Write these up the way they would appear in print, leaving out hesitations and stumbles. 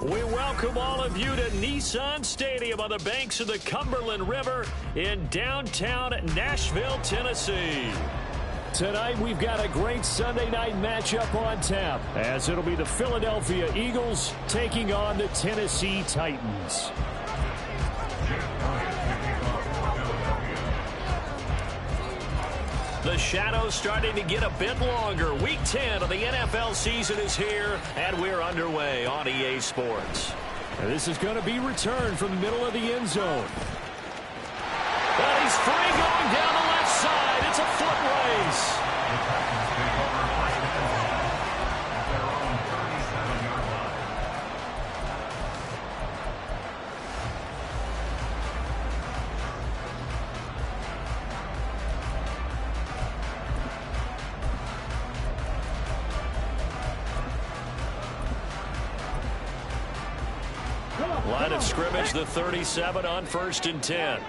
We welcome all of you to Nissan Stadium on the banks of the Cumberland River in downtown Nashville, Tennessee. Tonight, we've got a great Sunday night matchup on tap, as it'll be the Philadelphia Eagles taking on the Tennessee Titans. The shadow's starting to get a bit longer. Week 10 of the NFL season is here, and we're underway on EA Sports. And this is going to be returned from the middle of the end zone. And he's free going down the left side. It's a foot race. Line of scrimmage, the 37 on 1st and 10.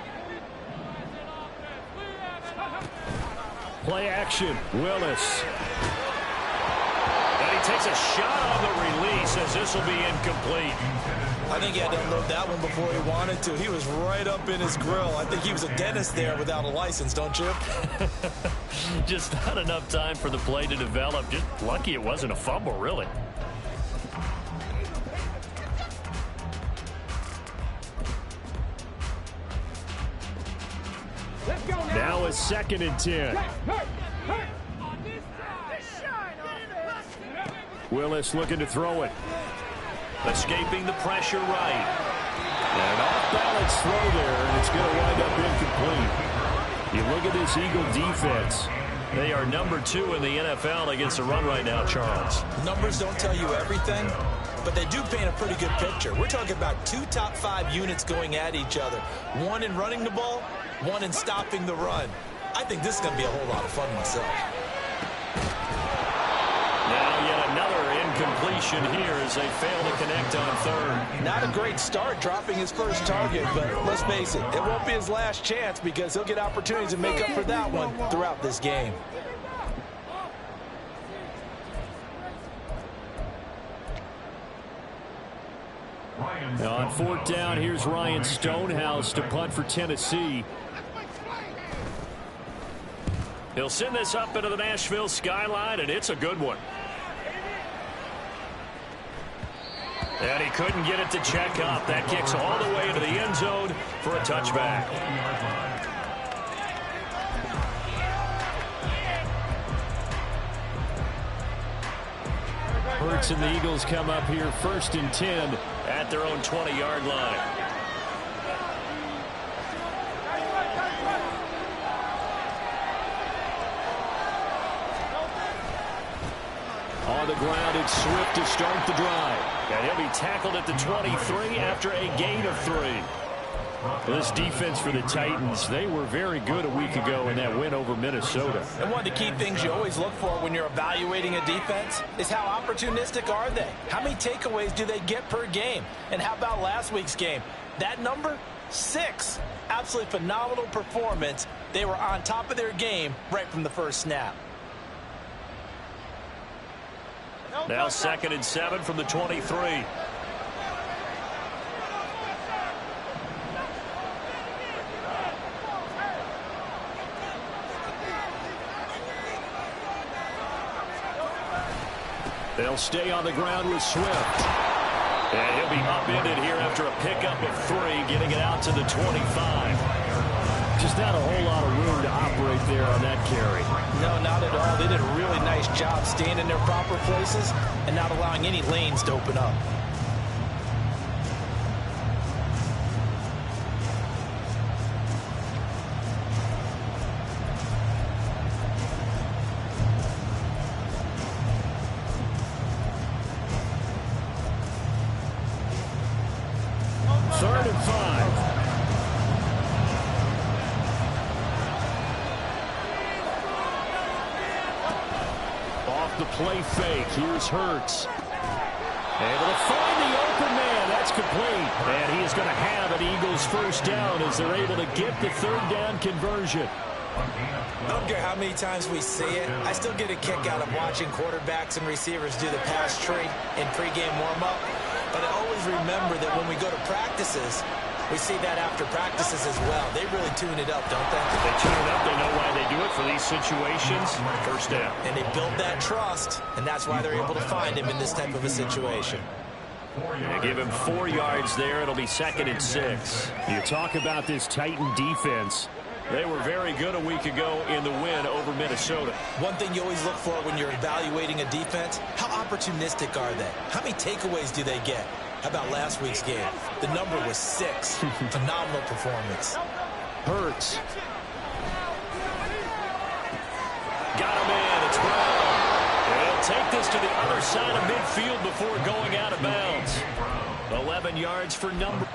Play action, Willis. And he takes a shot on the release as this will be incomplete. I think he had to unload that one before he wanted to. He was right up in his grill. I think he was a dentist there without a license, don't you? Just not enough time for the play to develop. Just lucky it wasn't a fumble, really. Now a 2nd and 10. Willis looking to throw it. Escaping the pressure right. And off-balance throw there, and it's going to wind up incomplete. You look at this Eagle defense. They are number 2 in the NFL against the run right now, Charles. Numbers don't tell you everything, but they do paint a pretty good picture. We're talking about 2 top 5 units going at each other. One in running the ball, one in stopping the run. I think this is going to be a whole lot of fun myself. Now yet another incompletion here as they fail to connect on 3rd. Not a great start dropping his first target, but let's face it, it won't be his last chance because he'll get opportunities to make up for that one throughout this game. Now on 4th down, here's Ryan Stonehouse to punt for Tennessee. He'll send this up into the Nashville skyline, and it's a good one. And he couldn't get it to check up. That kicks all the way into the end zone for a touchback. Hurts and the Eagles come up here 1st and 10 at their own 20-yard line. On the ground, it's Swift to start the drive. And he'll be tackled at the 23 after a gain of 3. This defense for the Titans, they were very good a week ago in that win over Minnesota. And one of the key things you always look for when you're evaluating a defense is how opportunistic are they? How many takeaways do they get per game? And how about last week's game? That number, 6. Absolutely phenomenal performance. They were on top of their game right from the first snap. Now 2nd and 7 from the 23. They'll stay on the ground with Swift. And he'll be upended here after a pickup of 3, getting it out to the 25. Just not a whole lot of room to operate there on that carry. No, not at all. They did a really nice job staying in their proper places and not allowing any lanes to open up. The play fake. Here's Hurts. Able to find the open man. That's complete. And he is going to have an Eagles first down as they're able to get the 3rd down conversion. I don't care how many times we see it. I still get a kick out of watching quarterbacks and receivers do the pass tree in pregame warm-up. But I always remember that when we go to practices, we see that after practices as well. They really tune it up, don't they? If they tune it up, they know why they do it for these situations. First down. And they build that trust, and that's why they're able to find him in this type of a situation. They give him 4 yards there. It'll be 2nd and 6. You talk about this Titan defense. They were very good a week ago in the win over Minnesota. One thing you always look for when you're evaluating a defense, how opportunistic are they? How many takeaways do they get? How about last week's game? The number was 6. Phenomenal performance. Hurts. Got him in. It's Brown. He'll take this to the other side of midfield before going out of bounds. 11 yards for number.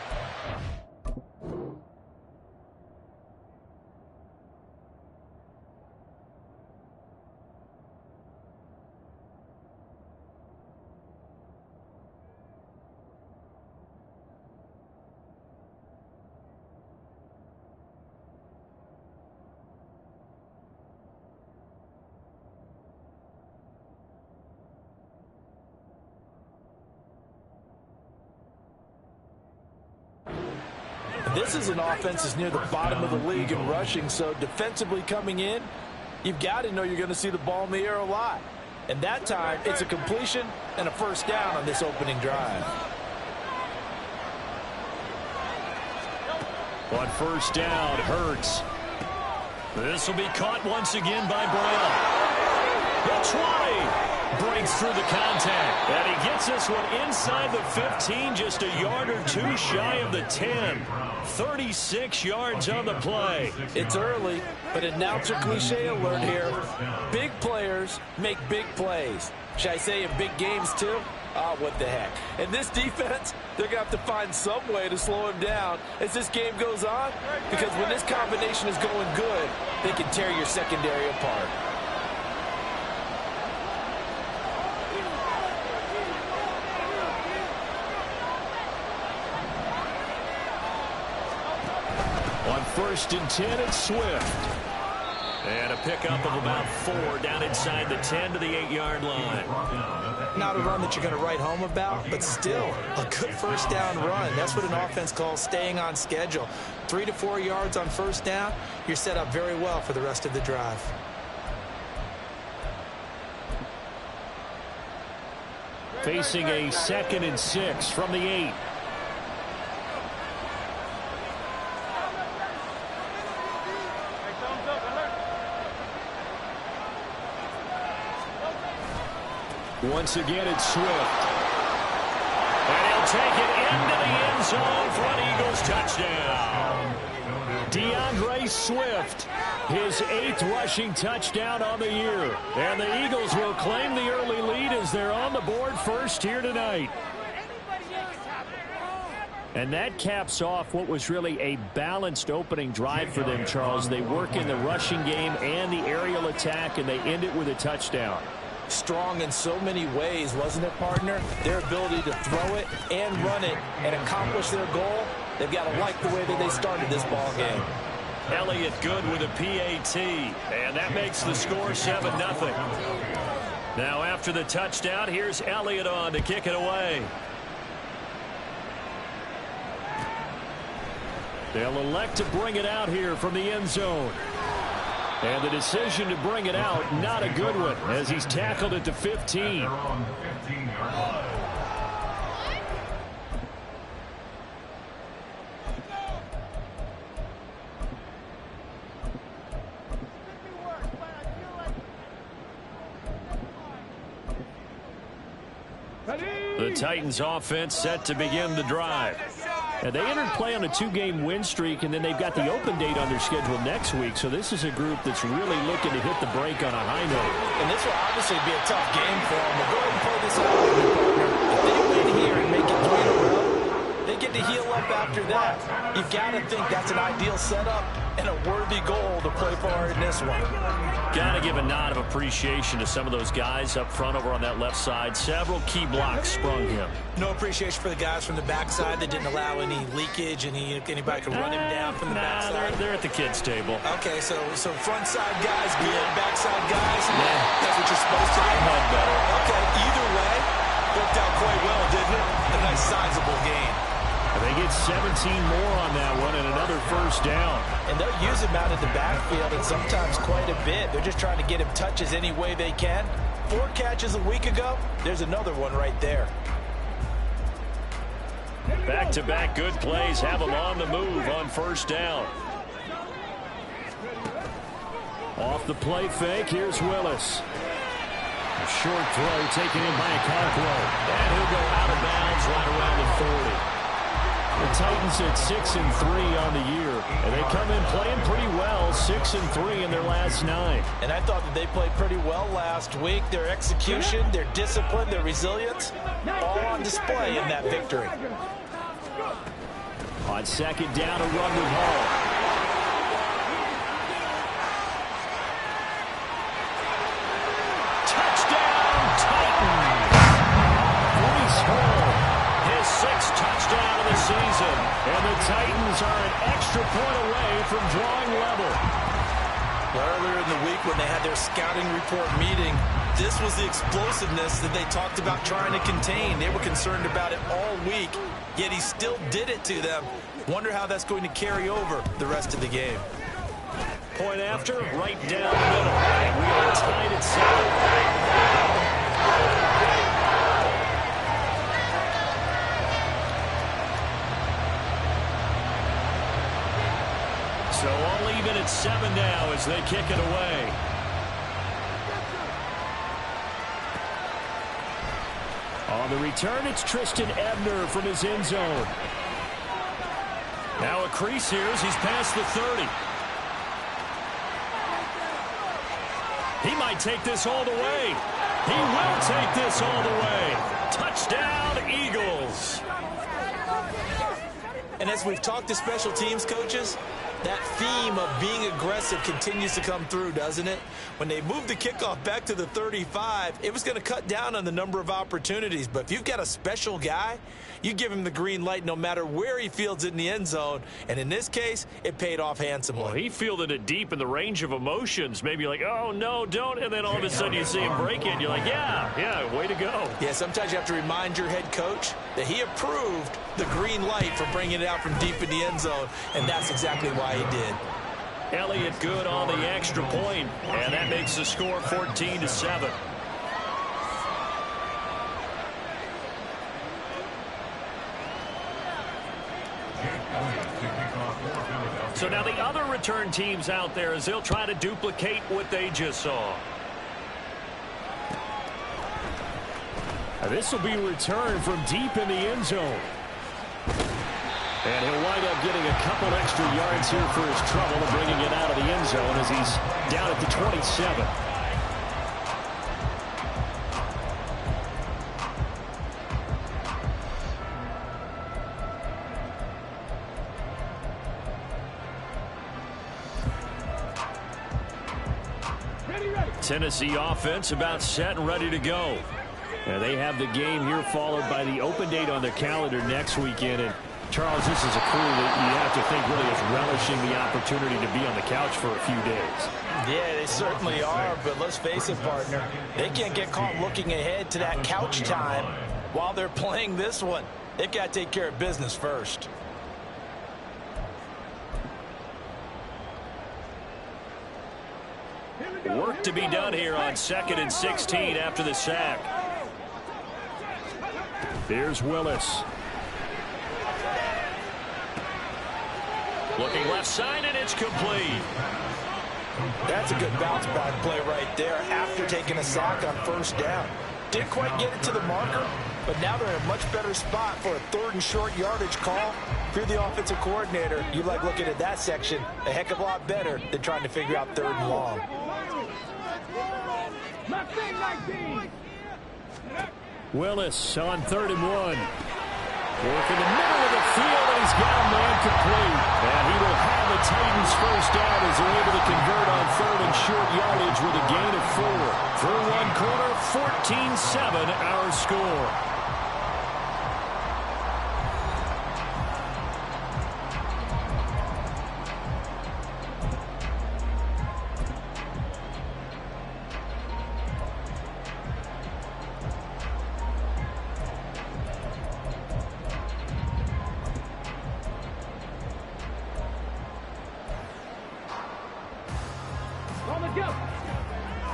This is an offense that's near the bottom of the league in rushing, so defensively coming in, you've got to know you're going to see the ball in the air a lot. And that time, it's a completion and a first down on this opening drive. On first down, Hurts. This will be caught once again by Brown. The 20. Breaks through the contact. And he gets this one inside the 15, just a yard or 2 shy of the 10. 36 yards on the play. It's early, but announcer cliche alert here. Big players make big plays. Should I say in big games too? Oh, what the heck. And this defense, they're going to have to find some way to slow him down as this game goes on, because when this combination is going good, they can tear your secondary apart. On 1st and 10, it's Swift. And a pickup of about 4 down inside the 10 to the 8-yard line. Not a run that you're going to write home about, but still a good first down run. That's what an offense calls staying on schedule. 3 to 4 yards on first down, you're set up very well for the rest of the drive. Facing a 2nd and 6 from the 8. Once again, it's Swift. And he'll take it into the end zone for an Eagles touchdown. DeAndre Swift, his 8th rushing touchdown on the year. And the Eagles will claim the early lead as they're on the board first here tonight. And that caps off what was really a balanced opening drive for them, Charles. They work in the rushing game and the aerial attack, and they end it with a touchdown. Strong in so many ways, wasn't it, partner? Their ability to throw it and run it and accomplish their goal, they've got to like the way that they started this ball game. Elliott good with a PAT, and that makes the score 7-0. Now after the touchdown, here's Elliott on to kick it away. They'll elect to bring it out here from the end zone. And the decision to bring it out, not a good one, as he's tackled at the 15. The Titans offense set to begin the drive. And they entered play on a 2-game win streak, and then they've got the open date on their schedule next week. So this is a group that's really looking to hit the break on a high note. And this will obviously be a tough game for them. But go ahead and play this out with me, partner. If they win here and make it 3 in a row, they get to heal up after that. You've got to think that's an ideal setup and a worthy goal to play for in this one. Got to give a nod of appreciation to some of those guys up front over on that left side. Several key blocks sprung him. No appreciation for the guys from the backside that didn't allow any leakage, and anybody could run him down from the backside. They're at the kids' table. Okay, so front side guys good, backside guys, that's what you're supposed to do. Okay, either way, Worked out quite well, didn't it? A nice sizable gain. They get 17 more on that one and another first down. And they'll use him out in the backfield and sometimes quite a bit. They're just trying to get him touches any way they can. 4 catches a week ago. There's another one right there. Back-to-back good plays have them on the move on first down. Off the play fake, here's Willis. A short throw taken in by Okonkwo. And he'll go out of bounds right around the 40. The Titans at 6-3 on the year. And they come in playing pretty well, 6-3 in their last 9. And I thought that they played pretty well last week. Their execution, their discipline, their resilience, all on display in that victory. On second down, a run with Hall. His 6th touchdown of the season. And the Titans are an extra point away from drawing level. Earlier in the week when they had their scouting report meeting, this was the explosiveness that they talked about trying to contain. They were concerned about it all week, yet he still did it to them. Wonder how that's going to carry over the rest of the game. Point after, right down the middle. We are tied at 7. So all even at 7 now as they kick it away. On the return, it's Tristan Ebner from his end zone. Now a crease here as he's past the 30. He might take this all the way. He will take this all the way. Touchdown, Eagles. And as we've talked to special teams coaches, that theme of being aggressive continues to come through, doesn't it? When they moved the kickoff back to the 35, it was going to cut down on the number of opportunities. But if you've got a special guy, you give him the green light no matter where he fields it in the end zone. And in this case, it paid off handsomely. Well, he fielded it deep in the range of emotions. Maybe like, oh, no, don't. And then all of a sudden you see him break it. And you're like, yeah, way to go. Yeah, sometimes you have to remind your head coach that he approved the green light for bringing it out from deep in the end zone. And that's exactly why he did. Elliott good on the extra point, and that makes the score 14-7. So now the other return teams out there as they'll try to duplicate what they just saw. This will be returned from deep in the end zone. And he'll wind up getting a couple extra yards here for his trouble and bringing it out of the end zone as he's down at the 27. Tennessee offense about set and ready to go. And they have the game here followed by the open date on their calendar next weekend. And Charles, this is a crew that you have to think really is relishing the opportunity to be on the couch for a few days. Yeah, they certainly are, but let's face it, partner. They can't get caught looking ahead to that couch time while they're playing this one. They've got to take care of business first. Work to be done here on 2nd and 16 after the sack. Here's Willis. Looking left side, and it's complete. That's a good bounce back play right there after taking a sack on first down. Didn't quite get it to the marker, but now they're in a much better spot for a 3rd and short yardage call. If you're the offensive coordinator, you like looking at that section a heck of a lot better than trying to figure out 3rd and long. Willis on 3rd and 1. Work in the middle of the field, and he's got a man complete. And he will have the Titans first down as they're able to convert on 3rd and short yardage with a gain of 4. Through one quarter, 14-7 our score. go.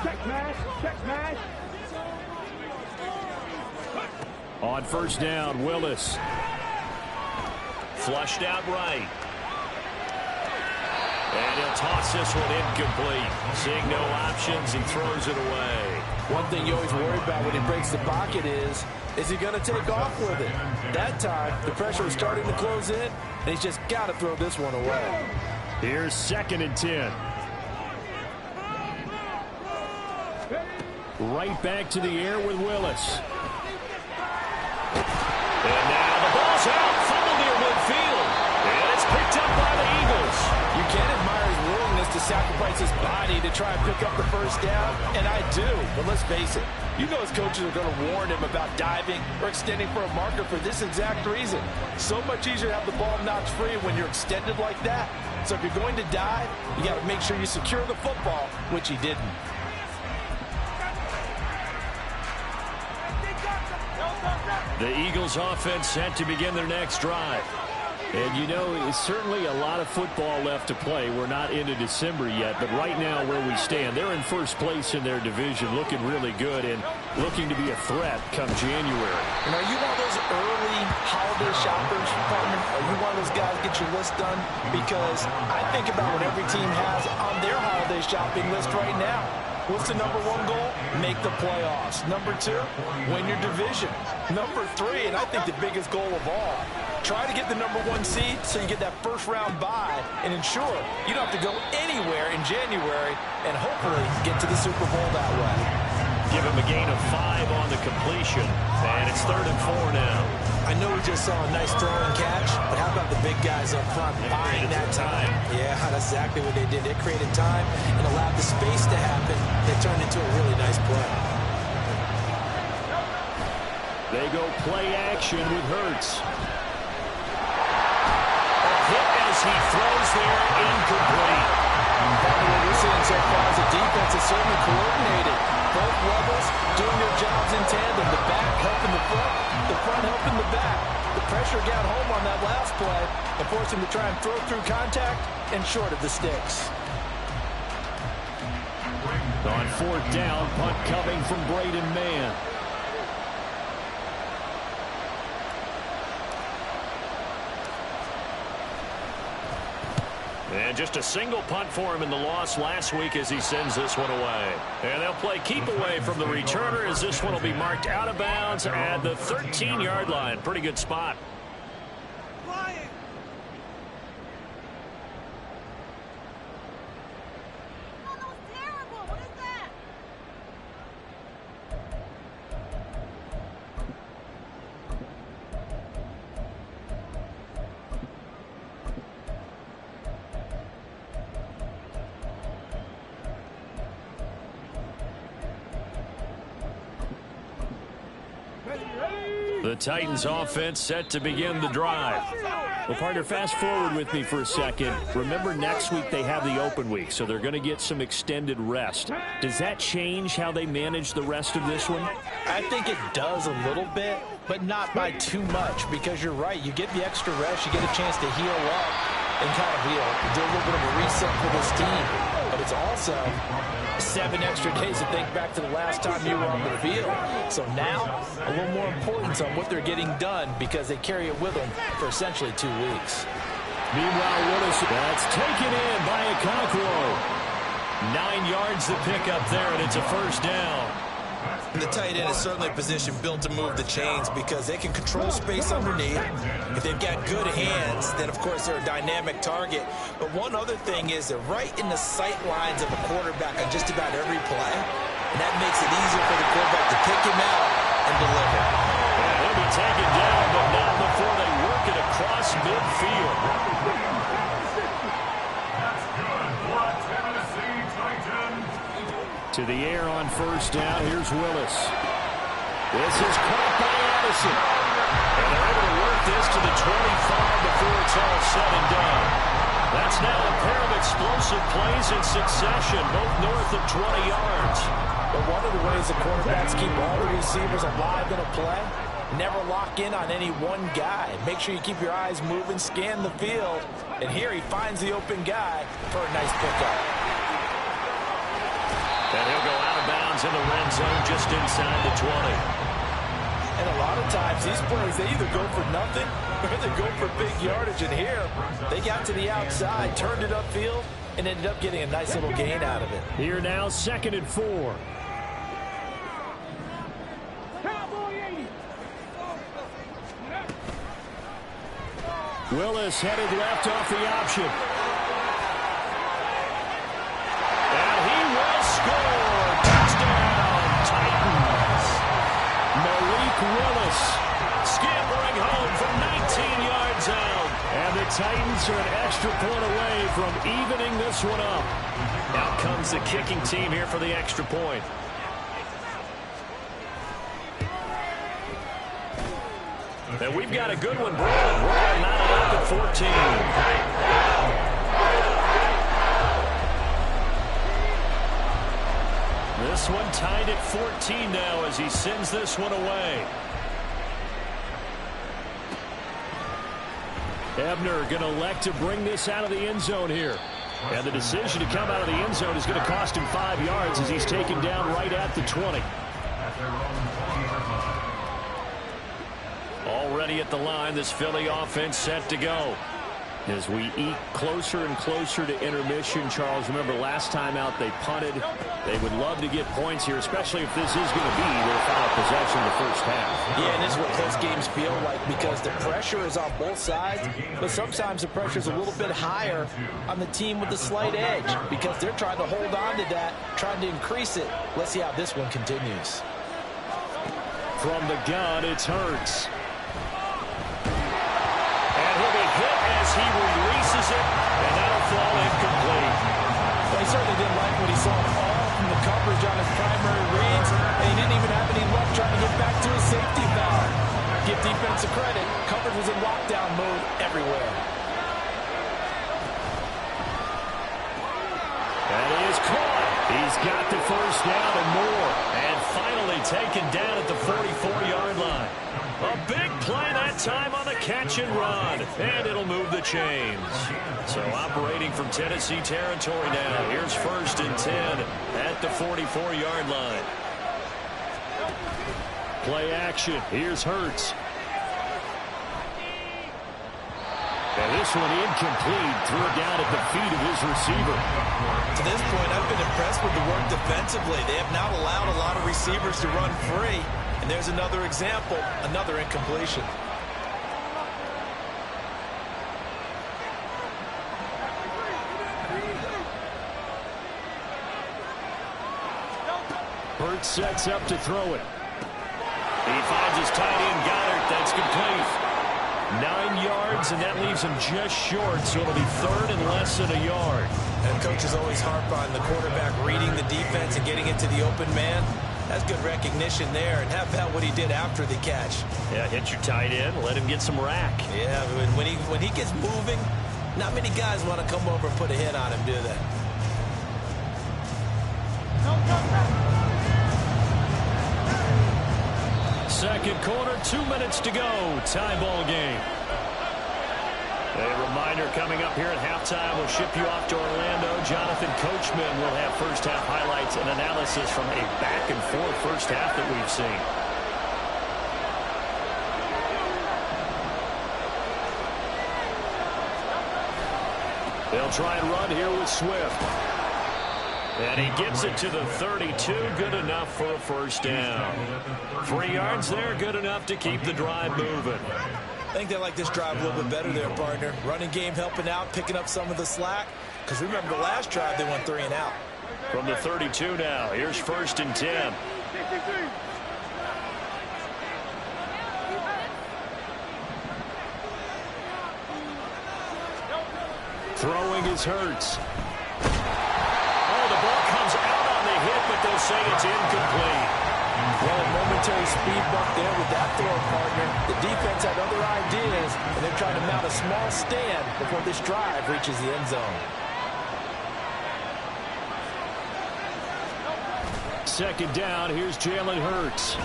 Check smash. Check smash. On first down, Willis. Flushed out right. And he'll toss this one incomplete. Seeing no options, he throws it away. One thing you always worry about when he breaks the pocket is he going to take off with it? That time, the pressure was starting to close in, and he's just got to throw this one away. Here's 2nd and 10. Right back to the air with Willis. And now the ball's out. Fumble near midfield. And it's picked up by the Eagles. You can't admire his willingness to sacrifice his body to try and pick up the first down, and I do. But let's face it, you know his coaches are going to warn him about diving or extending for a marker for this exact reason. So much easier to have the ball knocked free when you're extended like that. So if you're going to dive, you got to make sure you secure the football, which he didn't. The Eagles offense set to begin their next drive. And you know, it's certainly a lot of football left to play. We're not into December yet, but right now where we stand, they're in first place in their division, looking really good and looking to be a threat come January. And are you one of those early holiday shoppers, Carmen? Are you one of those guys get your list done? Because I think about what every team has on their holiday shopping list right now. What's the number 1 goal? Make the playoffs. Number 2, win your division. Number 3, and I think the biggest goal of all, try to get the number 1 seed so you get that first round bye and ensure you don't have to go anywhere in January and hopefully get to the Super Bowl that way. Give him a gain of 5 on the completion, and it's 3rd and 4 now. I know we just saw a nice throw and catch, but how about the big guys up front buying that time? Yeah, that's exactly what they did. They created time and allowed the space to happen. They turned into a really nice play. They go play action with Hurts. A hit as he throws there, incomplete. What we're seeing so far is the defense is certainly coordinated. Both levels doing their jobs in tandem. The back helping the front helping the back. The pressure got home on that last play and forced him to try and throw through contact and short of the sticks. On 4th down, punt coming from Braden Mann. And just a single punt for him in the loss last week as he sends this one away. And they'll play keep away from the returner as this one will be marked out of bounds at the 13-yard line. Pretty good spot. The Titans offense set to begin the drive. Well, partner, fast forward with me for a second. Remember, next week they have the open week, so they're going to get some extended rest. Does that change how they manage the rest of this one? I think it does a little bit, but not by too much, because you're right. You get the extra rest. You get a chance to heal up and kind of do a little bit of a reset for this team. But it's also 7 extra days to think back to the last time you were on the field. So now, a little more importance on what they're getting done because they carry it with them for essentially 2 weeks. Meanwhile, Willis, that's taken in by Okonkwo. 9 yards to pick up there, and it's a first down. The tight end is certainly a position built to move the chains because they can control space underneath. If they've got good hands, then of course they're a dynamic target. But one other thing is they're right in the sight lines of a quarterback on just about every play. And that makes it easier for the quarterback to pick him out and deliver. And he'll be taken down, but not before they work it across midfield. To the air on first down. Here's Willis. This is caught by Addison. And they're able to work this to the 25 before it's all said and done. That's now a pair of explosive plays in succession, both north of 20 yards. But one of the ways the quarterbacks keep all the receivers alive in a play, never lock in on any one guy. Make sure you keep your eyes moving, scan the field. And here he finds the open guy for a nice pickup. And he'll go out of bounds in the red zone just inside the 20. And a lot of times these plays, they either go for nothing or they go for big yardage. And here, they got to the outside, turned it upfield, and ended up getting a nice little gain out of it. Here now, 2nd and 4. Willis headed left off the option. And he will score. Touchdown, Titans. Malik Willis scampering home from 19 yards out. And the Titans are an extra point away from evening this one up. Out comes the kicking team here for the extra point. And we've got a good one brewing. We're going to knot it up at 14. This one tied at 14 now as he sends this one away. Ebner going to elect to bring this out of the end zone here. And the decision to come out of the end zone is going to cost him 5 yards as he's taken down right at the 20. Already at the line, this Philly offense set to go. As we eke closer and closer to intermission, Charles, remember last time out they punted. They would love to get points here, especially if this is going to be their final possession of the first half. Yeah, and this is what close games feel like because the pressure is on both sides, but sometimes the pressure is a little bit higher on the team with the slight edge because they're trying to hold on to that, trying to increase it. Let's see how this one continues. From the gun, it's Hurts. He'll be hit as he releases it, and that'll fall incomplete. Well, he certainly didn't like what he saw all from the coverage on his primary reads, and he didn't even have any luck trying to get back to his safety valve. Give defensive credit. Coverage was in lockdown mode everywhere. And he is caught. He's got the first down and more, and finally taken down at the 44-yard line. A big play that time on the catch and run. And it'll move the chains. So operating from Tennessee territory now. Here's 1st and 10 at the 44-yard line. Play action. Here's Hurts. And this one incomplete. Threw it down at the feet of his receiver. To this point, I've been impressed with the work defensively. They have not allowed a lot of receivers to run free. And there's another example, another incompletion. Hurts sets up to throw it. He finds his tight end, Goddard. That's complete. 9 yards, and that leaves him just short, so it'll be 3rd and less than a yard. And coaches always harp on the quarterback reading the defense and getting into the open man. That's good recognition there, and how about what he did after the catch? Yeah, hit your tight end, let him get some rack. Yeah, when he gets moving, not many guys want to come over and put a hit on him, do they? Second quarter, 2 minutes to go. Tie ball game. A reminder coming up here at halftime. We'll ship you off to Orlando. Jonathan Coachman will have first half highlights and analysis from a back and forth first half that we've seen. They'll try and run here with Swift. And he gets it to the 32. Good enough for a first down. 3 yards there. Good enough to keep the drive moving. I think they like this drive a little bit better there, partner. Running game helping out, picking up some of the slack. Because remember the last drive, they went 3 and out. From the 32 now. Here's 1st and 10. Throwing is Hurts. Oh, the ball comes out on the hit, but they'll say it's incomplete. Well, a momentary speed bump there with that throw, partner. The defense had other ideas, and they're trying to mount a small stand before this drive reaches the end zone. Second down, here's Jalen Hurts.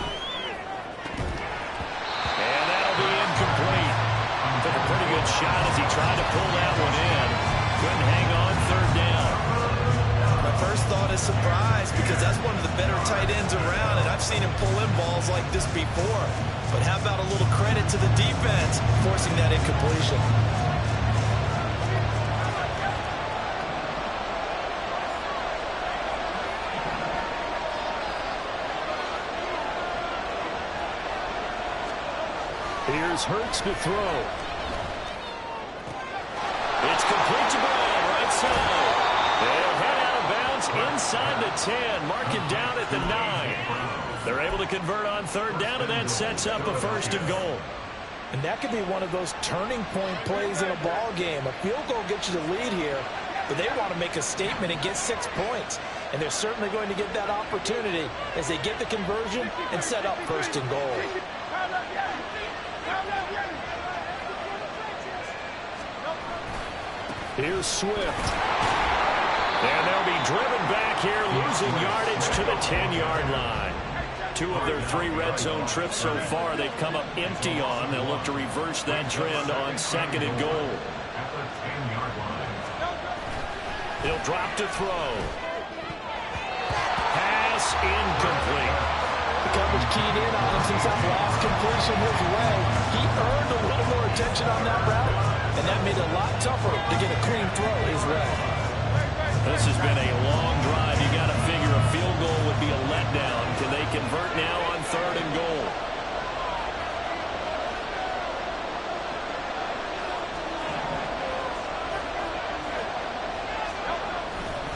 And that'll be incomplete. Took a pretty good shot as he tried to pull that one in. Couldn't hang on, 3rd down. My first thought is surprise because that's one of the better tight ends around, and I've seen him pull in balls like this before. But how about a little credit to the defense forcing that incompletion? Here's Hurts to throw. It's complete to Brown, right side. They'll head out of bounds inside the 10. Mark him down at the 9. They're able to convert on third down, and that sets up a 1st and goal. And that could be one of those turning point plays in a ball game. A field goal gets you the lead here, but they want to make a statement and get 6 points. And they're certainly going to get that opportunity as they get the conversion and set up 1st and goal. Here's Swift. And they'll be driven back here, losing yardage to the 10-yard line. 2 of their 3 red zone trips so far they've come up empty on. They'll look to reverse that trend on 2nd and goal. He'll drop to throw. Pass incomplete. The coverage keyed in on him since that last completion his way. He earned a little more attention on that route, and that made it a lot tougher to get a clean throw his way. This has been a long drive. You got to figure a field goal would be a letdown. Can they convert now on 3rd and goal?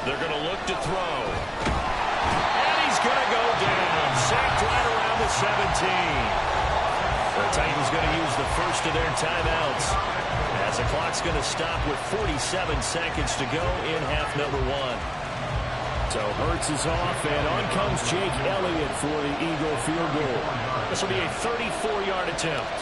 They're going to look to throw. And he's going to go down. Sacked right around the 17. The Titans going to use the first of their timeouts, as the clock's going to stop with 47 seconds to go in half number 1. So Hurts is off, and on comes Jake Elliott for the Eagle field goal. This will be a 34-yard attempt.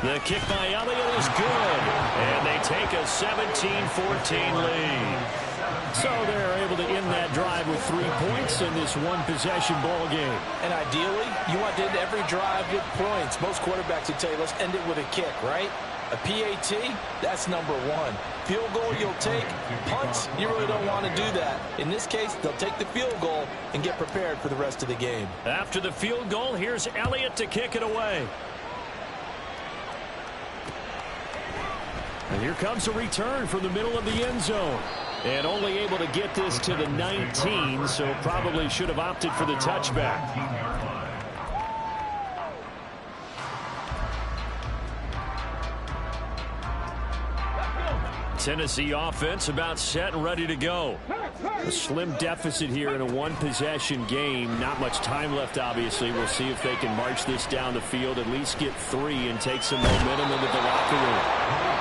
The kick by Elliott is good, and they take a 17-14 lead. So they're able to end that drive with 3 points in this one-possession ball game. And ideally, you want to end every drive with points. Most quarterbacks would tell you, let's end it with a kick, right? A PAT, that's number 1. Field goal you'll take. Punts, you really don't want to do that. In this case, they'll take the field goal and get prepared for the rest of the game. After the field goal, here's Elliott to kick it away. And here comes a return from the middle of the end zone. And only able to get this to the 19, so probably should have opted for the touchback. Tennessee offense about set and ready to go. A slim deficit here in a one-possession game. Not much time left, obviously. We'll see if they can march this down the field, at least get 3 and take some momentum into the locker room.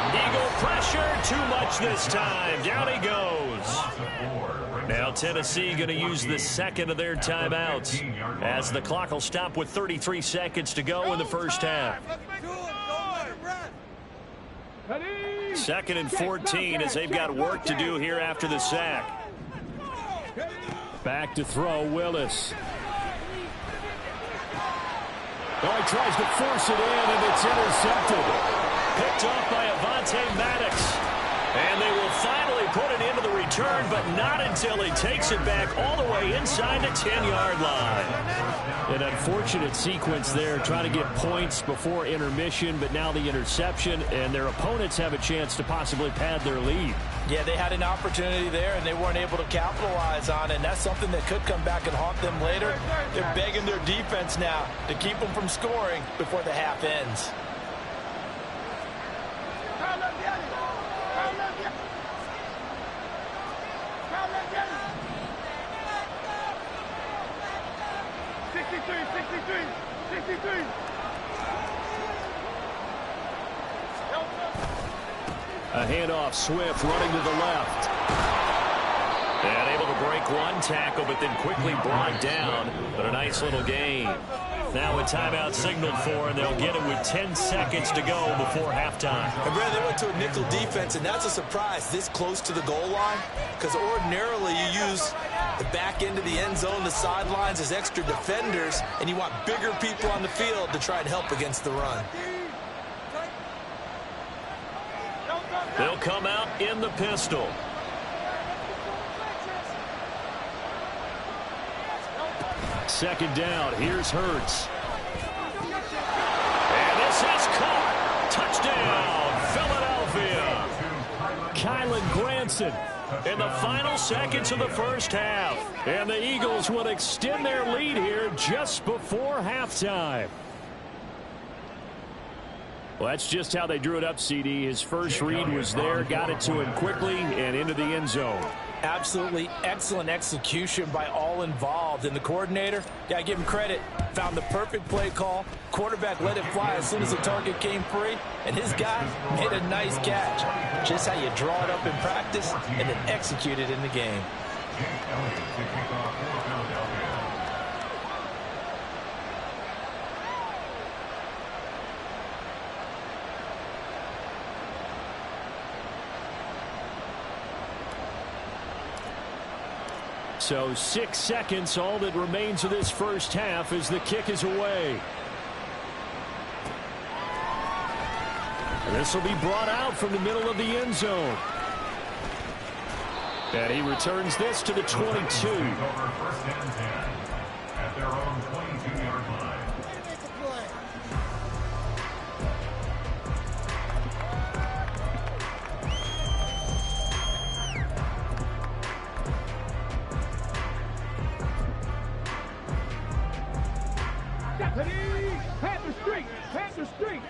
Eagle pressure, too much this time. Down he goes. Now Tennessee going to use the second of their timeouts, as the clock will stop with 33 seconds to go in the first half. 2nd and 14 as they've got work to do here after the sack. Back to throw, Willis. Oh, he tries to force it in, and it's intercepted. Picked off by Avonte Maddox. And they will finally put it into the return, but not until he takes it back all the way inside the 10-yard line. An unfortunate sequence there, trying to get points before intermission, but now the interception, and their opponents have a chance to possibly pad their lead. Yeah, they had an opportunity there, and they weren't able to capitalize on it, and that's something that could come back and haunt them later. They're begging their defense now to keep them from scoring before the half ends. A handoff, Swift running to the left. And able to break one tackle, but then quickly brought down. But a nice little gain. Now a timeout signaled for, and they'll get it with 10 seconds to go before halftime. And Brad, they went to a nickel defense, and that's a surprise this close to the goal line, because ordinarily you use the back end of the end zone, the sidelines as extra defenders, and you want bigger people on the field to try and help against the run. They'll come out in the pistol. Second down. Here's Hurts. And this is caught. Touchdown, Philadelphia. Kylen Granson in the final seconds of the first half. And the Eagles will extend their lead here just before halftime. Well, that's just how they drew it up, CD. His first read was there, got it to him quickly, and into the end zone. Absolutely excellent execution by all involved. And the coordinator, got to give him credit, found the perfect play call. Quarterback let it fly as soon as the target came free, and his guy made a nice catch. Just how you draw it up in practice and then execute it in the game. So 6 seconds, all that remains of this first half as the kick is away. And this will be brought out from the middle of the end zone. And he returns this to the 22. At their own 22-yard line. Panther Street! Panther Street!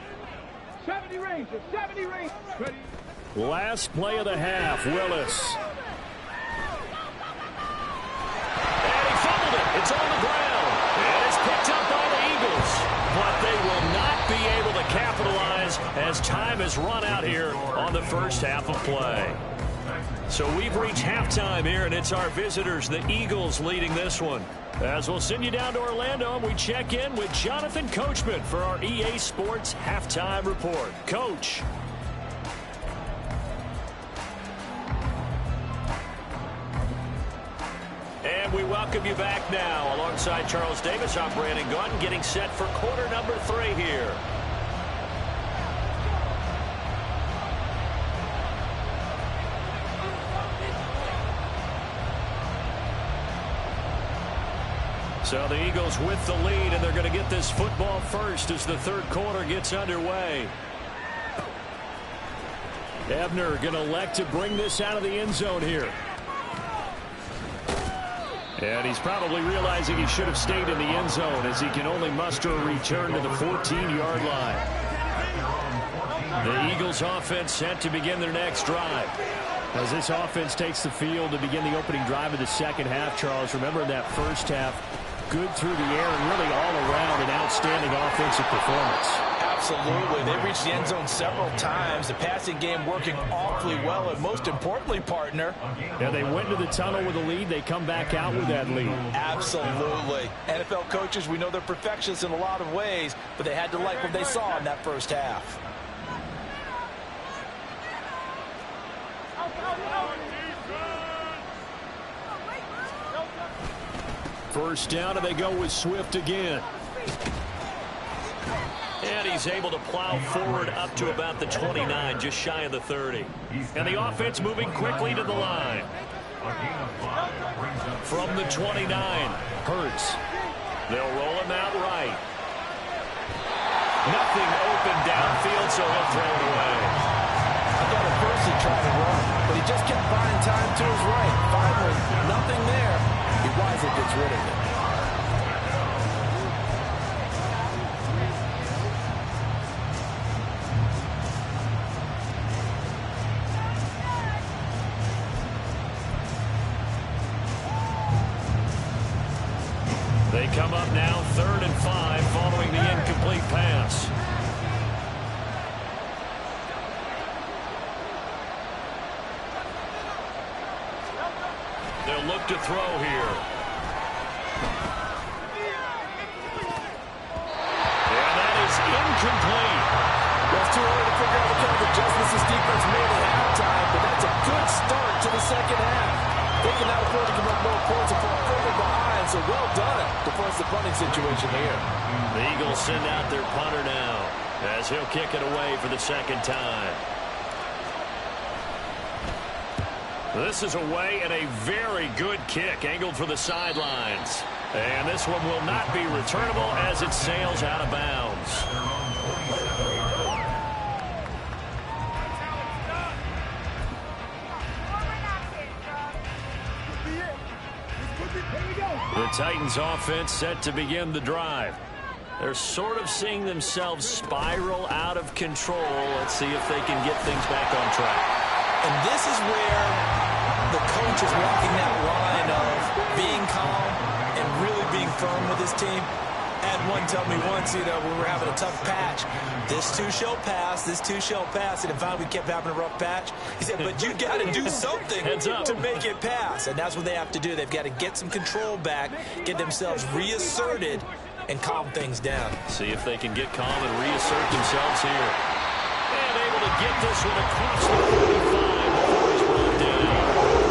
70 Rangers! 70 Rangers! Ready? Last play of the half, Willis. And he fumbled it. It's on the ground. And it's picked up by the Eagles. But they will not be able to capitalize as time has run out here on the first half of play. So we've reached halftime here, and it's our visitors, the Eagles, leading this one. As we'll send you down to Orlando, and we check in with Jonathan Coachman for our EA Sports Halftime Report. Coach. And we welcome you back now. Alongside Charles Davis, I'm Brandon Gaudin, getting set for quarter number 3 here. So the Eagles with the lead, and they're going to get this football first as the third quarter gets underway. Ebner going to elect to bring this out of the end zone here. And he's probably realizing he should have stayed in the end zone as he can only muster a return to the 14-yard line. The Eagles offense set to begin their next drive. As this offense takes the field to begin the opening drive of the second half, Charles, remember that first half, good through the air and really all around an outstanding offensive performance. Absolutely. They reached the end zone several times. The passing game working awfully well, and most importantly, partner. Yeah, they went to the tunnel with a lead. They come back out with that lead. Absolutely. NFL coaches, we know they're perfectionists in a lot of ways, but they had to like what they saw in that first half. First down, and they go with Swift again. And he's able to plow forward up to about the 29, just shy of the 30. And the offense moving quickly to the line. From the 29, Hurts. They'll roll him out right. Nothing open downfield, so he'll throw it away. I thought at first he tried to run, but he just kept buying time to his right. Finally, nothing there. He wisely gets rid of it. They come up now 3rd and 5 following the incomplete pass. They'll look to throw here. And that is incomplete. Well, it's too early to figure out what kind of adjustments this defense made at halftime, but that's a good start to the second half. They can now afford to give up more points and fall further behind, so well done to force the punting situation here. The Eagles send out their punter now as he'll kick it away for the second time. This is away and a very good kick angled for the sidelines. And this one will not be returnable as it sails out of bounds. The Titans offense set to begin the drive. They're sort of seeing themselves spiral out of control. Let's see if they can get things back on track. And this is where the coach is walking that line of being calm and really being firm with his team. I had one tell me once, we were having a tough patch. This too shall pass, this too shall pass. And finally we kept having a rough patch. He said, but you got to do something to make it pass. And that's what they have to do. They've got to get some control back, get themselves reasserted, and calm things down. See if they can get calm and reassert themselves here. And able to get this one across the 45 before he's brought down.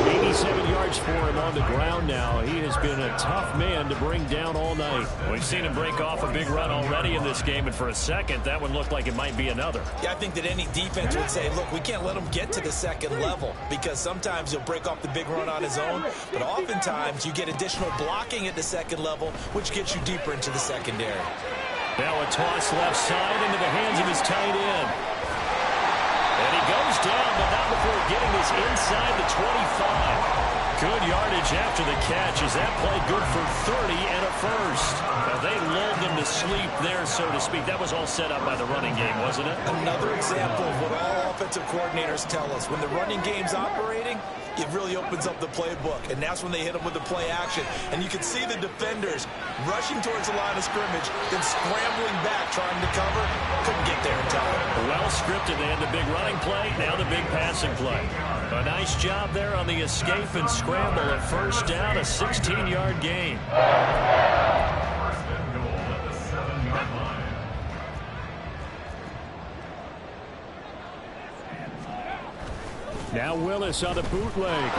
87 yards for him on the ground now. He has been a tough man to bring down all night. We've seen him break off a big run already in this game, and for a second, that one looked like it might be another. Yeah, I think that any defense would say, look, we can't let him get to the second level because sometimes he'll break off the big run on his own, but oftentimes you get additional blocking at the second level, which gets you deeper into the secondary. Now a toss left side into the hands of his tight end. And he goes down, but not before getting this inside the 25. Good yardage after the catch. Is that play good for 30 and a first? Now they lulled them to sleep there, so to speak. That was all set up by the running game, wasn't it? Another example of what all offensive coordinators tell us. When the running game's operating, it really opens up the playbook, and that's when they hit them with the play action. And you can see the defenders rushing towards the line of scrimmage, then scrambling back, trying to cover. Couldn't get there in time. Well scripted. They had the big running play, now the big passing play. A nice job there on the escape and scramble. A first down, a 16-yard gain. Now Willis on the bootleg.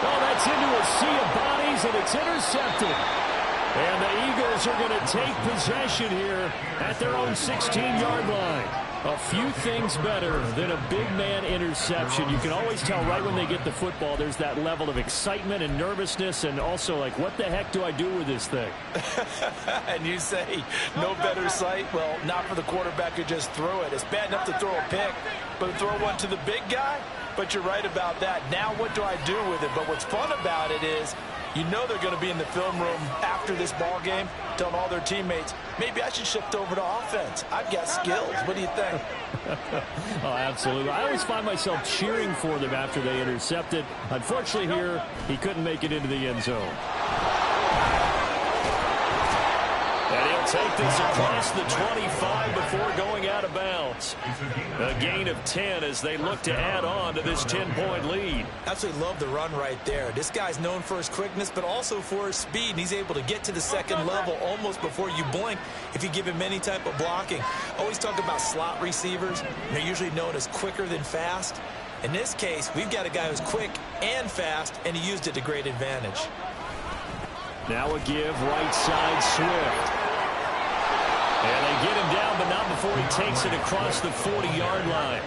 Oh, that's into a sea of bodies, and it's intercepted. And the Eagles are going to take possession here at their own 16-yard line. A few things better than a big man interception. You can always tell right when they get the football, there's that level of excitement and nervousness, and also like, what the heck do I do with this thing? And you say, no better sight? Well, not for the quarterback who just threw it. It's bad enough to throw a pick, but to throw one to the big guy? But you're right about that. Now what do I do with it? But what's fun about it is, you know they're going to be in the film room after this ball game, telling all their teammates, maybe I should shift over to offense. I've got skills. What do you think? Oh, absolutely. I always find myself cheering for them after they intercepted. Unfortunately here, he couldn't make it into the end zone. And he'll take this across the 25 before going out of bounds. A gain of 10 as they look to add on to this 10-point lead. Absolutely love the run right there. This guy's known for his quickness, but also for his speed. And he's able to get to the second level almost before you blink if you give him any type of blocking. Always talk about slot receivers. They're usually known as quicker than fast. In this case, we've got a guy who's quick and fast, and he used it to great advantage. Now a give right side Swift. And they get him down, but not before he takes it across the 40-yard line.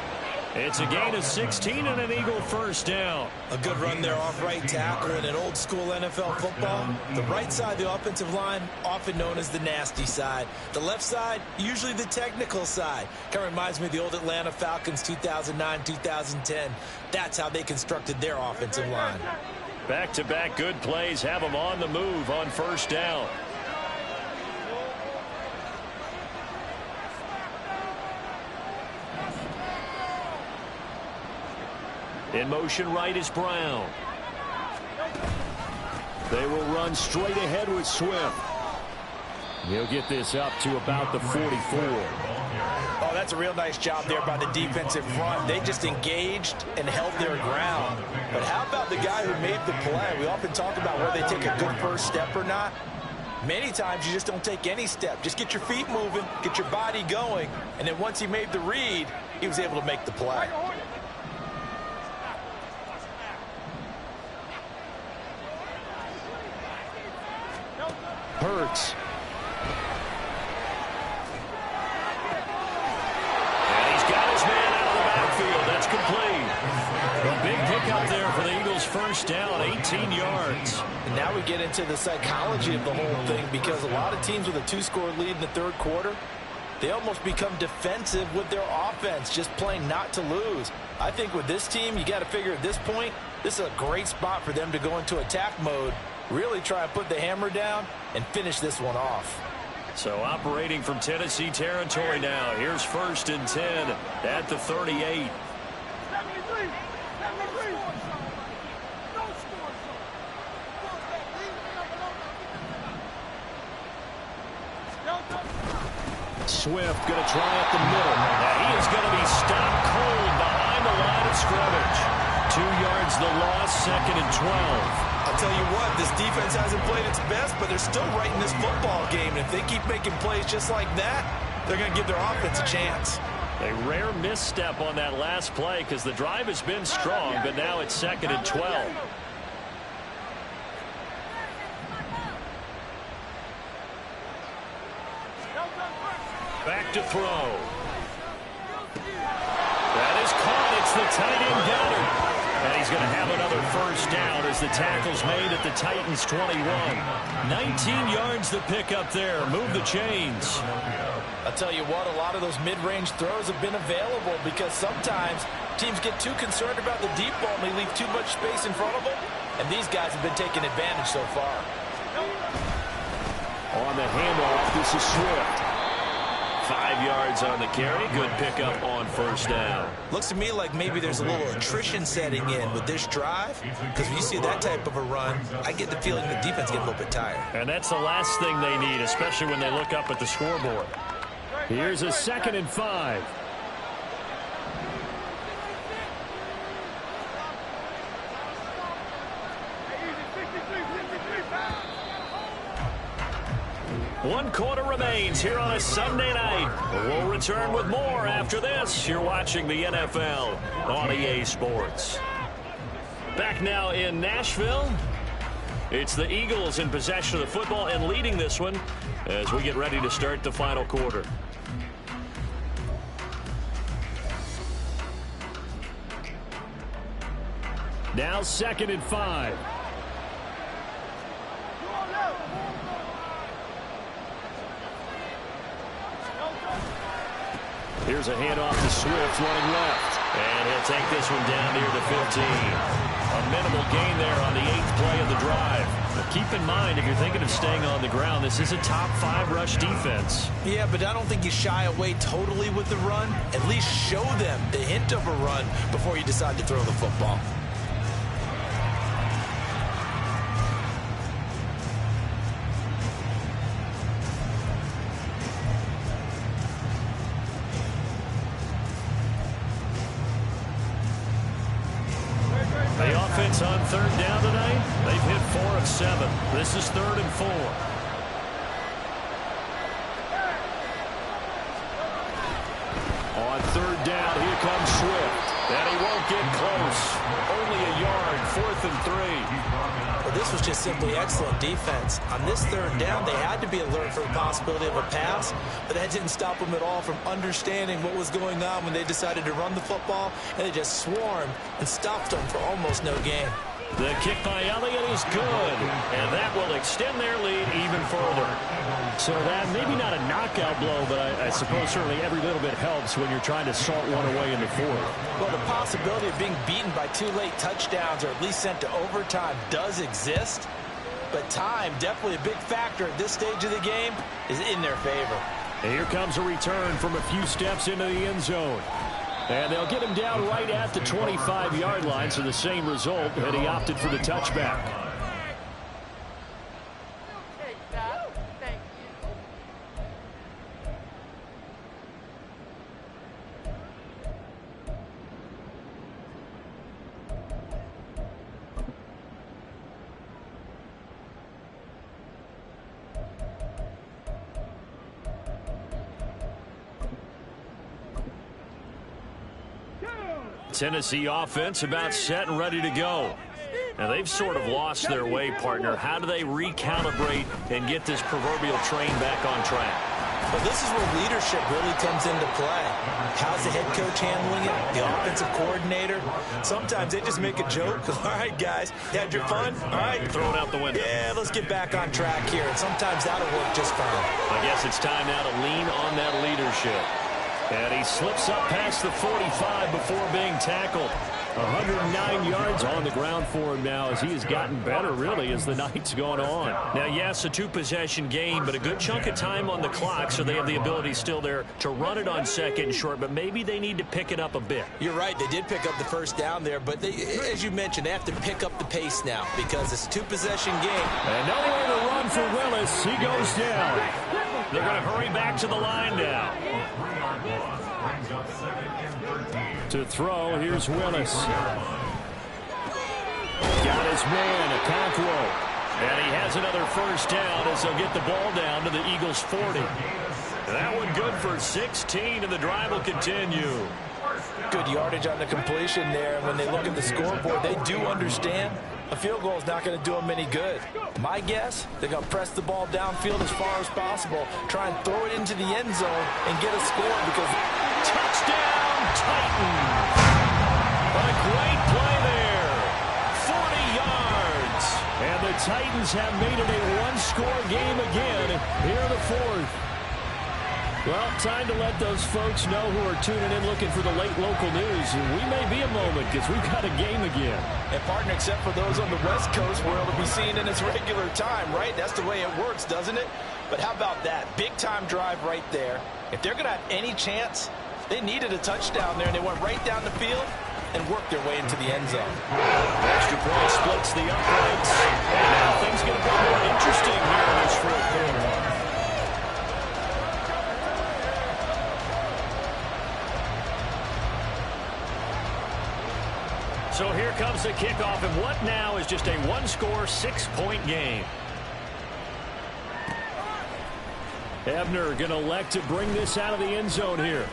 It's a gain of 16 and an Eagle first down. A good run there off right tackle in an old-school NFL football. The right side of the offensive line, often known as the nasty side. The left side, usually the technical side. Kind of reminds me of the old Atlanta Falcons 2009-2010. That's how they constructed their offensive line. Back-to-back good plays have them on the move on first down. In motion right is Brown. They will run straight ahead with Swift. He'll get this up to about the 44. Oh, that's a real nice job there by the defensive front. They just engaged and held their ground. But how about the guy who made the play? We often talk about whether they take a good first step or not. Many times you just don't take any step. Just get your feet moving, get your body going, and then once he made the read, he was able to make the play. Hurts. And he's got his man out of the backfield. That's complete. A big pickup there first down, 18 yards. And now we get into the psychology of the whole thing, because a lot of teams with a 2-score lead in the third quarter, they almost become defensive with their offense, just playing not to lose. I think with this team, you got to figure at this point, this is a great spot for them to go into attack mode, really try and put the hammer down and finish this one off. So operating from Tennessee territory now. Here's 1st and 10 at the 38. Swift going to try up the middle. Now he is going to be stopped cold behind the line of scrimmage. 2 yards the loss, 2nd and 12. I'll tell you what, this defense hasn't played its best, but they're still right in this football game. And if they keep making plays just like that, they're going to give their offense a chance. A rare misstep on that last play because the drive has been strong, but now it's 2nd and 12. Back to throw. That is caught. It's the tight end Goddard. And he's going to have another first down as the tackle's made at the Titans' 21. 19 yards to pick up there. Move the chains. I'll tell you what, a lot of those mid-range throws have been available because sometimes teams get too concerned about the deep ball and they leave too much space in front of them. And these guys have been taking advantage so far. On the handoff, this is Swift. 5 yards on the carry. Good pickup on first down. Looks to me like maybe there's a little attrition setting in with this drive, because when you see that type of a run, I get the feeling the defense gets a little bit tired. And that's the last thing they need, especially when they look up at the scoreboard. Here's a 2nd and 5. One quarter remains here on a Sunday night. We'll return with more after this. You're watching the NFL on EA Sports. Back now in Nashville. It's the Eagles in possession of the football and leading this one as we get ready to start the final quarter. Now 2nd and 5. Here's a handoff to Swift running left. And he'll take this one down near the 15. A minimal gain there on the 8th play of the drive. But keep in mind, if you're thinking of staying on the ground, this is a top 5 rush defense. Yeah, but I don't think you shy away totally with the run. At least show them the hint of a run before you decide to throw the football. On 3rd down tonight, they've hit 4 of 7. This is 3rd and 4. On 3rd down, here comes Swift. And he won't get close. Only a yard, 4th and 3. Well, this was just simply excellent defense. On this 3rd down, they had to be alert for the possibility of a pass, but that didn't stop them at all from understanding what was going on when they decided to run the football, and they just swarmed and stopped them for almost no gain. The kick by Elliott is good, and that will extend their lead even further. So that, maybe not a knockout blow, but I suppose certainly every little bit helps when you're trying to salt one away in the 4th. Well, the possibility of being beaten by 2 late touchdowns or at least sent to overtime does exist, but time, definitely a big factor at this stage of the game, is in their favor. And here comes a return from a few steps into the end zone. And they'll get him down right at the 25-yard line, so the same result, and he opted for the touchback. Tennessee offense about set and ready to go. Now they've sort of lost their way, partner. How do they recalibrate and get this proverbial train back on track? Well, this is where leadership really comes into play. How's the head coach handling it? The offensive coordinator? Sometimes they just make a joke. All right, guys, had your fun? All right. Throw it out the window. Yeah, let's get back on track here. And sometimes that'll work just fine. I guess it's time now to lean on that leadership. And he slips up past the 45 before being tackled. 109 yards on the ground for him now as he has gotten better, really, as the night's gone on. Now, yes, a two-possession game, but a good chunk of time on the clock, so they have the ability still there to run it on second and short, but maybe they need to pick it up a bit. You're right. They did pick up the first down there, but they, as you mentioned, they have to pick up the pace now because it's a two-possession game. And nowhere to run for Willis. He goes down. They're going to hurry back to the line now. To throw, here's Willis. Got his man, Okonkwo. And he has another first down as they'll get the ball down to the Eagles' 40. That one good for 16, and the drive will continue. Good yardage on the completion there. And when they look at the scoreboard, they do understand a field goal is not going to do them any good. My guess, they're going to press the ball downfield as far as possible, try and throw it into the end zone and get a score because touchdown Titans. What a great play there. 40 yards. And the Titans have made it a one-score game again here in the fourth. Well, time to let those folks know who are tuning in looking for the late local news. And we may be a moment because we've got a game again. And, partner, except for those on the West Coast, where it'll be seen in its regular time, right? That's the way it works, doesn't it? But how about that? Big-time drive right there. If they're going to have any chance, they needed a touchdown there, and they went right down the field and worked their way into the end zone. Extra point splits the uprights. And now things get a bit more interesting here in this fourth quarter. So here comes the kickoff, and what now is just a one-score, 6-point game. Ebner going to elect to bring this out of the end zone here.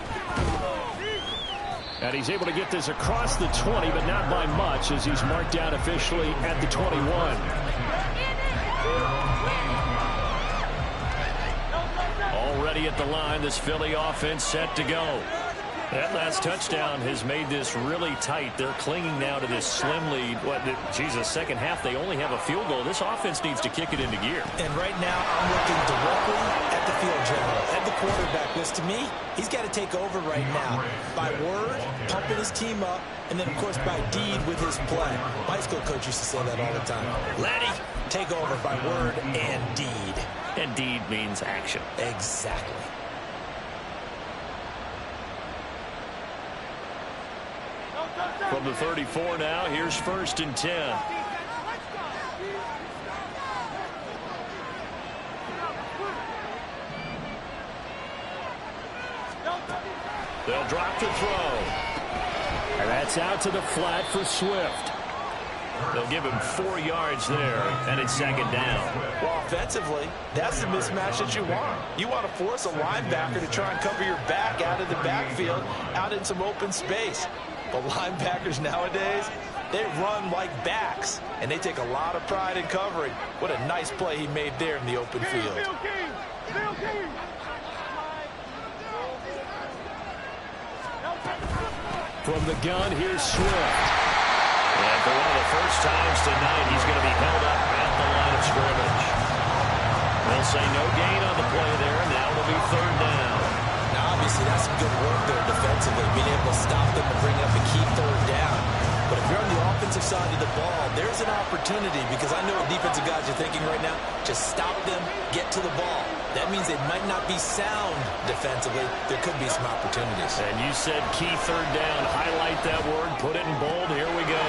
And he's able to get this across the 20, but not by much as he's marked down officially at the 21. Already at the line, this Philly offense set to go. That last touchdown has made this really tight. They're clinging now to this slim lead. Jesus, second half, they only have a field goal. This offense needs to kick it into gear. And right now, I'm looking directly at the field general, at the quarterback, because to me, he's got to take over right now. By word, pumping his team up, and then, of course, by deed with his play. My school coach used to say that all the time. Laddie, take over by word and deed. And deed means action. Exactly. From the 34 now, here's 1st and 10. They'll drop to throw. And that's out to the flat for Swift. They'll give him 4 yards there, and it's second down. Well, offensively, that's the mismatch that you want. You want to force a linebacker to try and cover your back out of the backfield, out in some open space. But linebackers nowadays, they run like backs, and they take a lot of pride in covering. What a nice play he made there in the open field. From the gun, here's Swift. And for one of the first times tonight, he's going to be held up at the line of scrimmage. They'll say no gain on the play there, and now it'll be 3rd down. Now, obviously, that's some good work there defensively, being able to stop them and bring up a key 3rd down. But if you're on the offensive side of the ball, there's an opportunity, because I know what defensive guys are thinking right now. Just stop them, get to the ball. That means they might not be sound defensively. There could be some opportunities. And you said key 3rd down. Highlight that word. Put it in bold. Here we go.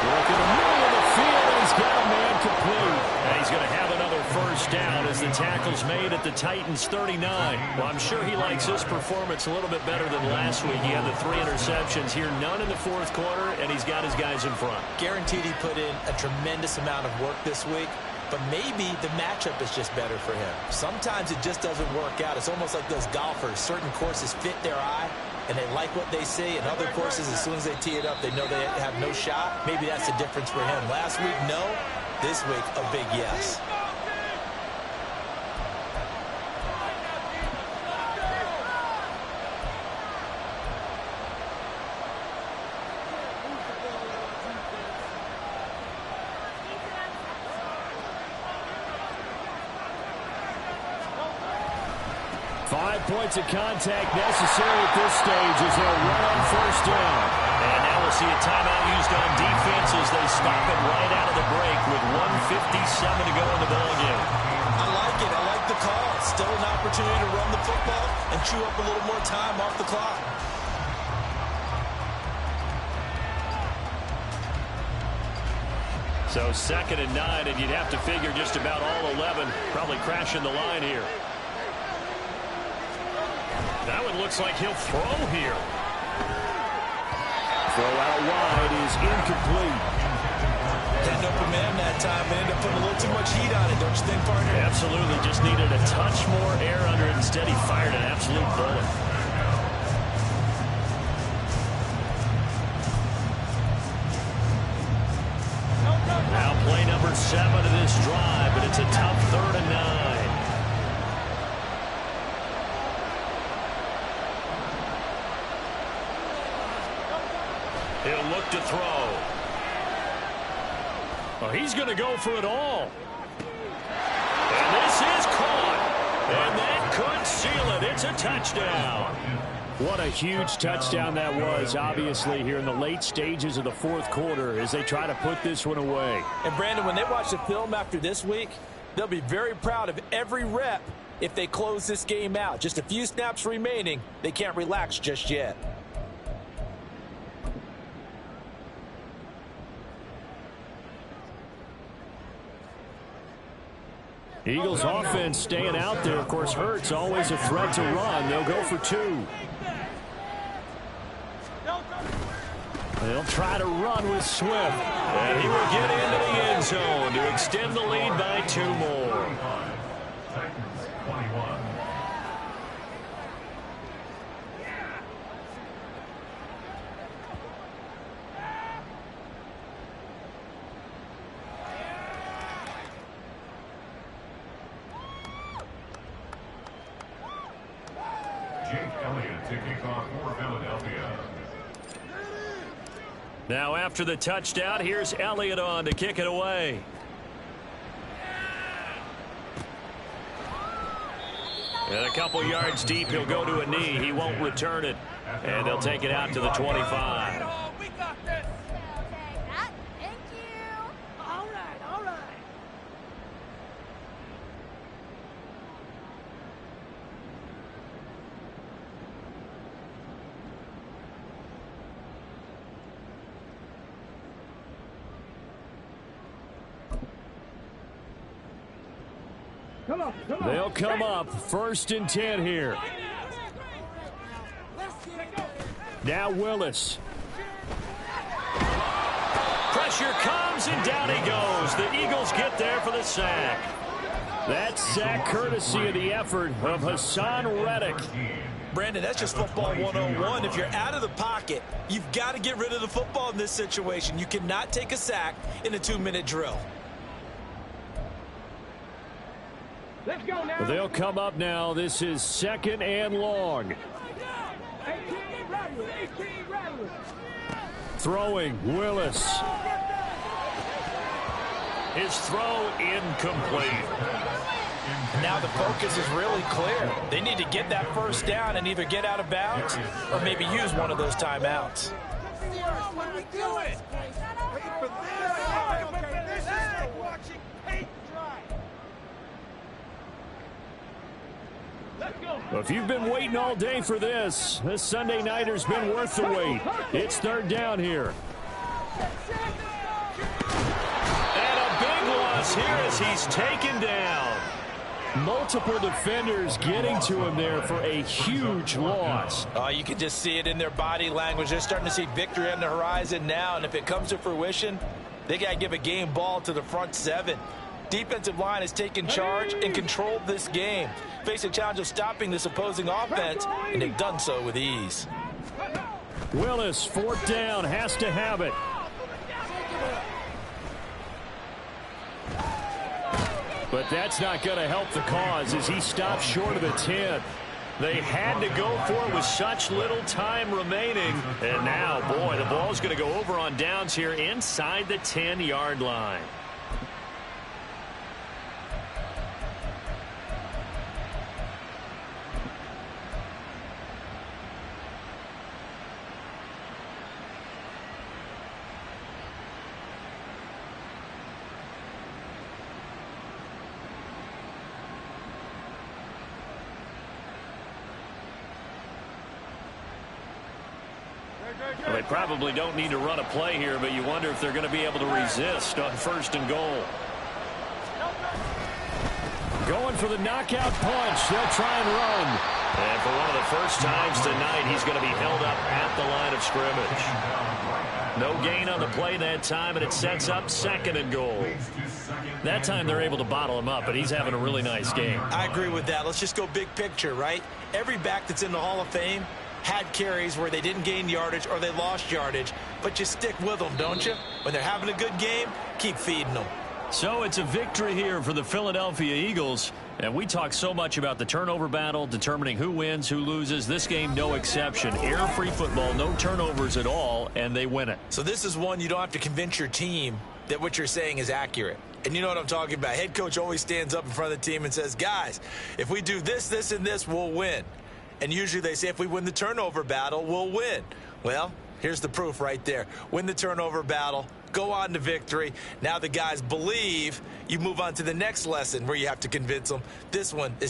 Work in the middle of the field, and he's got a man complete. And he's going to have another first down as the tackle's made at the Titans' 39. Well, I'm sure he likes his performance a little bit better than last week. He had the 3 interceptions here, none in the fourth quarter, and he's got his guys in front. Guaranteed he put in a tremendous amount of work this week. But maybe the matchup is just better for him. Sometimes it just doesn't work out. It's almost like those golfers. Certain courses fit their eye, and they like what they see. And other courses, as soon as they tee it up, they know they have no shot. Maybe that's the difference for him. Last week, no. This week, a big yes. 5 points of contact necessary at this stage as they'll run on first down. And now we'll see a timeout used on defense as they stop it right out of the break with 1:57 to go in the ballgame. I like it. I like the call. Still an opportunity to run the football and chew up a little more time off the clock. So 2nd and 9, and you'd have to figure just about all 11 probably crashing the line here. That one looks like he'll throw here. Throw out wide is incomplete. Had an open man that time and ended up putting a little too much heat on it, don't you think, partner? Absolutely. Just needed a touch more air under it. Instead, he fired an absolute bullet. Now play number 7 of this drive, but it's a tough 3rd and 9. He'll look to throw. Oh, he's going to go for it all. And this is caught. And that could seal it. It's a touchdown. What a huge touchdown that was, obviously, here in the late stages of the 4th quarter as they try to put this one away. And, Brandon, when they watch the film after this week, they'll be very proud of every rep if they close this game out. Just a few snaps remaining. They can't relax just yet. Eagles offense staying out there. Of course, Hurts always a threat to run. They'll go for 2. They'll try to run with Swift. And he will get into the end zone to extend the lead by 2 more. Now after the touchdown, here's Elliott on to kick it away. And a couple yards deep, he'll go to a knee. He won't return it. And they'll take it out to the 25. They'll come up 1st and 10 here. Now Willis. Pressure comes and down he goes. The Eagles get there for the sack. That sack courtesy of the effort of Hassan Reddick. Brandon, that's just football 101. If you're out of the pocket, you've got to get rid of the football in this situation. You cannot take a sack in a 2-minute drill. Let's go now. They'll come up now. This is 2nd and long. 18 rattlers. Throwing, Willis. His throw incomplete. Now the focus is really clear. They need to get that first down and either get out of bounds or maybe use one of those timeouts. What are we doing? Wait for this. This is like watching paint dry. Let's go. Well, if you've been waiting all day for this Sunday nighter's been worth the wait. It's 3rd down here. And a big loss here as he's taken down. Multiple defenders getting to him there for a huge loss. You can just see it in their body language. They're starting to see victory on the horizon now, and if it comes to fruition, they got to give a game ball to the front 7. Defensive line has taken charge and controlled this game. Face a challenge of stopping this opposing offense, and they've done so with ease. Willis, 4th down, has to have it. But that's not going to help the cause as he stops short of the 10. They had to go for it with such little time remaining. And now, boy, the ball's going to go over on downs here inside the 10-yard line. Well, they probably don't need to run a play here, but you wonder if they're going to be able to resist on 1st and goal. Going for the knockout punch. They'll try and run. And for one of the first times tonight, he's going to be held up at the line of scrimmage. No gain on the play that time, and it sets up 2nd and goal. That time they're able to bottle him up, but he's having a really nice game. I agree with that. Let's just go big picture, right? Every back that's in the Hall of Fame had carries where they didn't gain yardage or they lost yardage, but you stick with them, don't you? When they're having a good game, keep feeding them. So it's a victory here for the Philadelphia Eagles. And we talk so much about the turnover battle, determining who wins, who loses. This game, no exception. Error-free football, no turnovers at all, and they win it. So this is one you don't have to convince your team that what you're saying is accurate. And you know what I'm talking about. Head coach always stands up in front of the team and says, guys, if we do this, this, and this, we'll win. And usually they say if we win the turnover battle, we'll win. Well, here's the proof right there. Win the turnover battle. Go on to victory. Now the guys believe. You move on to the next lesson where you have to convince them. This one is